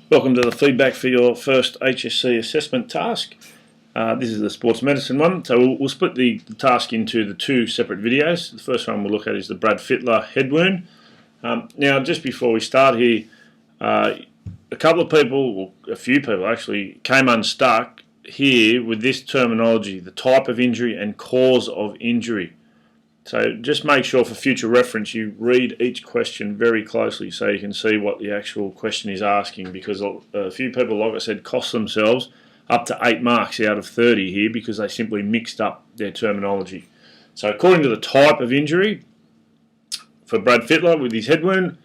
Welcome to the feedback for your first HSC assessment task. This is the sports medicine one, so we'll split the task into the two separate videos. The first one we'll look at is the Brad Fittler head wound. Now, just before we start here, a couple of people, or a few people actually, came unstuck here with this terminology, the type of injury and cause of injury. So just make sure for future reference you read each question very closely so you can see what the actual question is asking, because a few people, like I said, cost themselves up to 8 marks out of 30 here because they simply mixed up their terminology. So according to the type of injury, for Brad Fittler with his head wound,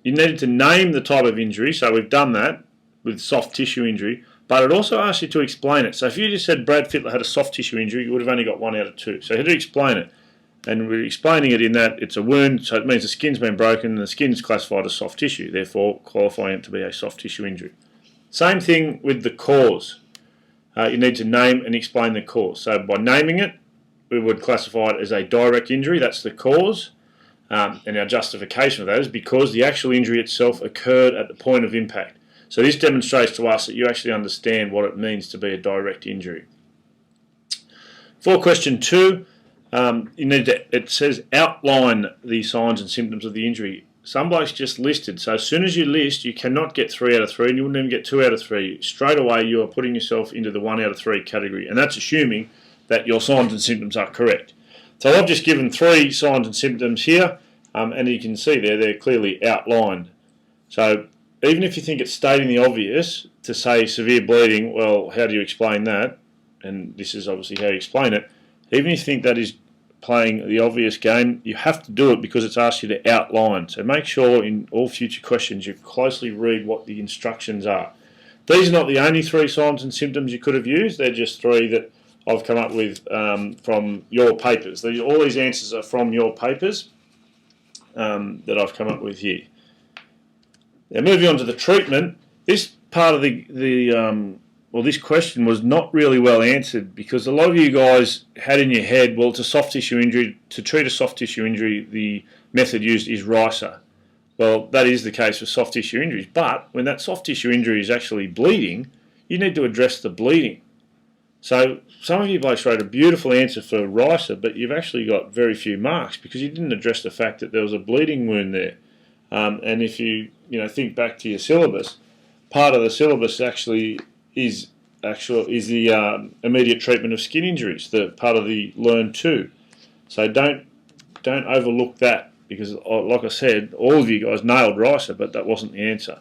you needed to name the type of injury, so we've done that with soft tissue injury, but it also asks you to explain it. So if you just said Brad Fittler had a soft tissue injury, you would have only got 1 out of 2. So you had to explain it. And we're explaining it in that it's a wound, so it means the skin's been broken and the skin's classified as soft tissue, therefore qualifying it to be a soft tissue injury. Same thing with the cause. You need to name and explain the cause. So by naming it, we would classify it as a direct injury, that's the cause. And our justification for that is because the actual injury itself occurred at the point of impact. So this demonstrates to us that you actually understand what it means to be a direct injury. For question 2, you need to, it says outline the signs and symptoms of the injury. Some blokes just listed, so as soon as you list, you cannot get 3 out of 3 and you wouldn't even get 2 out of 3. Straight away you are putting yourself into the 1 out of 3 category, and that's assuming that your signs and symptoms are correct. So I've just given 3 signs and symptoms here, and you can see there they're clearly outlined. So even if you think it's stating the obvious to say severe bleeding, well, how do you explain that? And this is obviously how you explain it. Even if you think that is playing the obvious game, you have to do it because it's asked you to outline. So make sure in all future questions you closely read what the instructions are. These are not the only 3 signs and symptoms you could have used. They're just 3 that I've come up with from your papers. All these answers are from your papers that I've come up with here. Now moving on to the treatment, this part of this question was not really well answered because a lot of you guys had in your head, well, it's a soft tissue injury. To treat a soft tissue injury, the method used is RISA. Well, that is the case for soft tissue injuries, but when that soft tissue injury is actually bleeding, you need to address the bleeding. So some of you guys wrote a beautiful answer for RISA, but you've actually got very few marks because you didn't address the fact that there was a bleeding wound there. And if you think back to your syllabus, part of the syllabus actually is the immediate treatment of skin injuries, the part of the Learn 2. So don't overlook that because, like I said, all of you guys nailed RISA, but that wasn't the answer.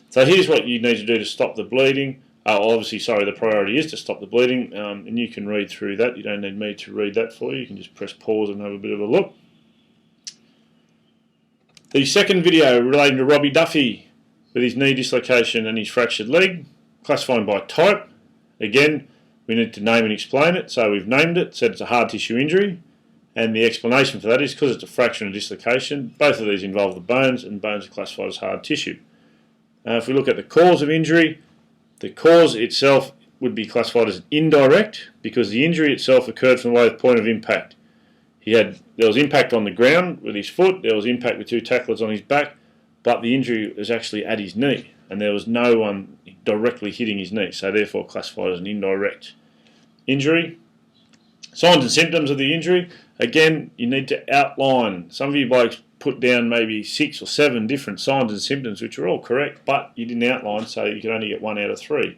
So here's what you need to do to stop the bleeding. Obviously, the priority is to stop the bleeding, and you can read through that. You don't need me to read that for you. You can just press pause and have a bit of a look. The second video relating to Robbie Duffy with his knee dislocation and his fractured leg, classifying by type. Again, we need to name and explain it. So we've named it, said it's a hard tissue injury, and the explanation for that is because it's a fracture and a dislocation. Both of these involve the bones, and bones are classified as hard tissue. If we look at the cause of injury, the cause itself would be classified as indirect because the injury itself occurred from the point of impact. There was impact on the ground with his foot, there was impact with 2 tacklers on his back, but the injury was actually at his knee, and there was no one directly hitting his knee, so therefore classified as an indirect injury. Signs and symptoms of the injury, again, you need to outline. Some of you blokes put down maybe 6 or 7 different signs and symptoms, which are all correct, but you didn't outline, so you can only get 1 out of 3.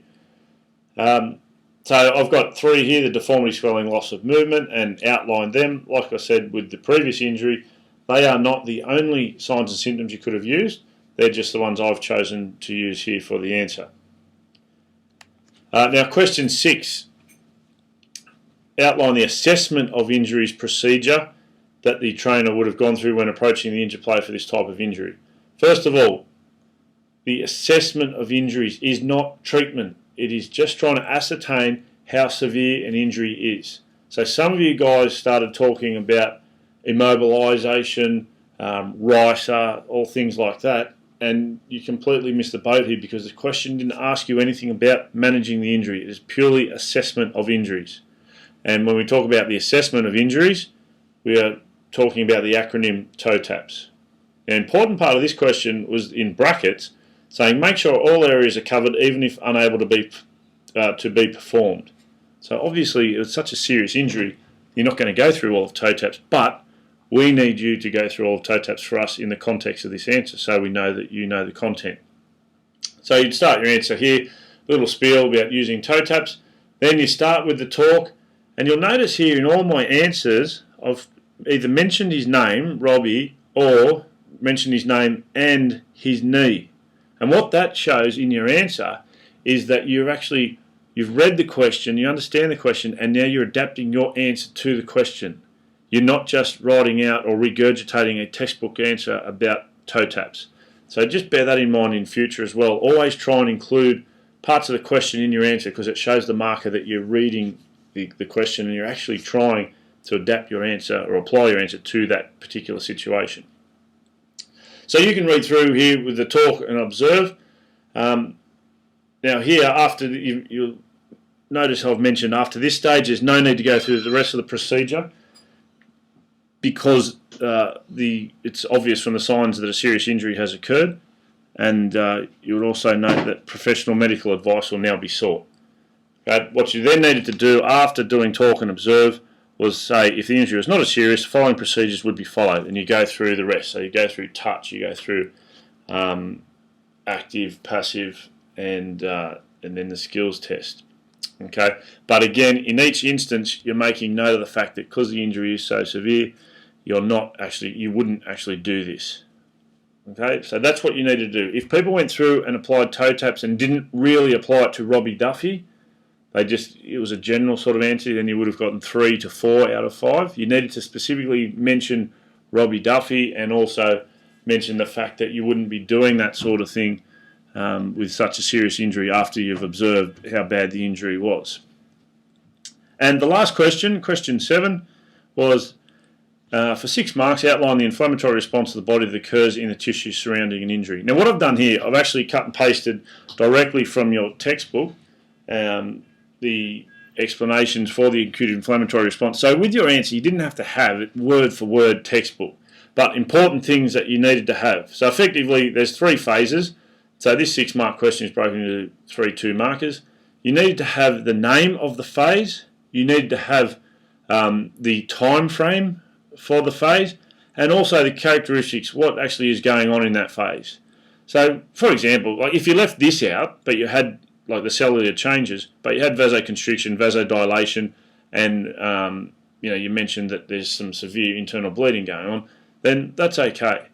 So I've got 3 here, the deformity, swelling, loss of movement, and outlined them. Like I said with the previous injury, they are not the only signs and symptoms you could have used. They're just the ones I've chosen to use here for the answer. Now question 6. Outline the assessment of injuries procedure that the trainer would have gone through when approaching the injured player for this type of injury. First of all, the assessment of injuries is not treatment. It is just trying to ascertain how severe an injury is. So some of you guys started talking about immobilisation, RISA, all things like that, and you completely missed the boat here because the question didn't ask you anything about managing the injury. It is purely assessment of injuries. And when we talk about the assessment of injuries, we are talking about the acronym toe taps. An important part of this question was in brackets saying make sure all areas are covered even if unable to be performed. So obviously it's such a serious injury, you're not going to go through all of toe taps, but we need you to go through all of toe taps for us in the context of this answer so we know that you know the content. So you'd start your answer here, a little spiel about using toe taps, then you start with the talk, and you'll notice here in all my answers I've either mentioned his name, Robbie, or mentioned his name and his knee. And what that shows in your answer is that you've read the question, you understand the question, and now you're adapting your answer to the question. You're not just writing out or regurgitating a textbook answer about toe taps. So just bear that in mind in future as well. Always try and include parts of the question in your answer because it shows the marker that you're reading the question and you're actually trying to adapt your answer or apply your answer to that particular situation. So you can read through here with the talk and observe. Now here, after you'll notice I've mentioned after this stage, there's no need to go through the rest of the procedure because it's obvious from the signs that a serious injury has occurred, and you would also note that professional medical advice will now be sought. Okay? What you then needed to do after doing talk and observe was say if the injury was not as serious, the following procedures would be followed, and you go through the rest. So you go through touch, you go through active, passive, and then the skills test. Okay, but again, in each instance, you're making note of the fact that because the injury is so severe, you wouldn't actually do this. Okay, so that's what you need to do. If people went through and applied toe taps and didn't really apply it to Robbie Duffy, it was a general sort of answer, then you would have gotten 3 to 4 out of 5. You needed to specifically mention Robbie Duffy and also mention the fact that you wouldn't be doing that sort of thing with such a serious injury after you've observed how bad the injury was. And the last question, question 7, was for 6 marks, outline the inflammatory response of the body that occurs in the tissue surrounding an injury. Now what I've done here, I've actually cut and pasted directly from your textbook the explanations for the acute inflammatory response. So with your answer, you didn't have to have it word for word textbook, but important things that you needed to have. So effectively, there's 3 phases. So this 6-mark question is broken into 3 2-markers. You needed to have the name of the phase, you needed to have the time frame for the phase, and also the characteristics, what actually is going on in that phase. So, for example, like if you left this out, but you had like the cellular changes, but you had vasoconstriction, vasodilation, and you mentioned that there's some severe internal bleeding going on, then that's okay.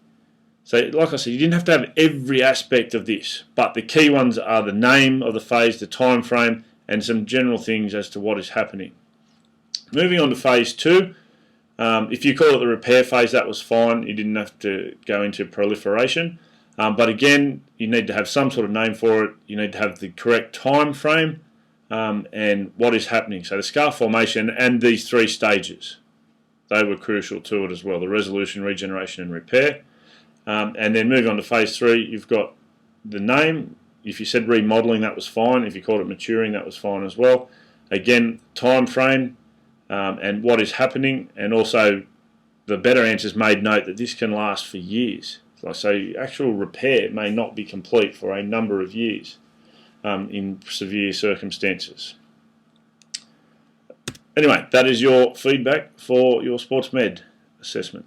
So, like I said, you didn't have to have every aspect of this, but the key ones are the name of the phase, the time frame, and some general things as to what is happening. Moving on to phase 2, if you call it the repair phase, that was fine. You didn't have to go into proliferation. But again, you need to have some sort of name for it. You need to have the correct time frame and what is happening. So the scar formation and these 3 stages, they were crucial to it as well, the resolution, regeneration and repair. And then moving on to phase 3, you've got the name. If you said remodelling, that was fine. If you called it maturing, that was fine as well. Again, time frame and what is happening, and also the better answers made note that this can last for years. So actual repair may not be complete for a number of years in severe circumstances. Anyway, that is your feedback for your sports med assessment.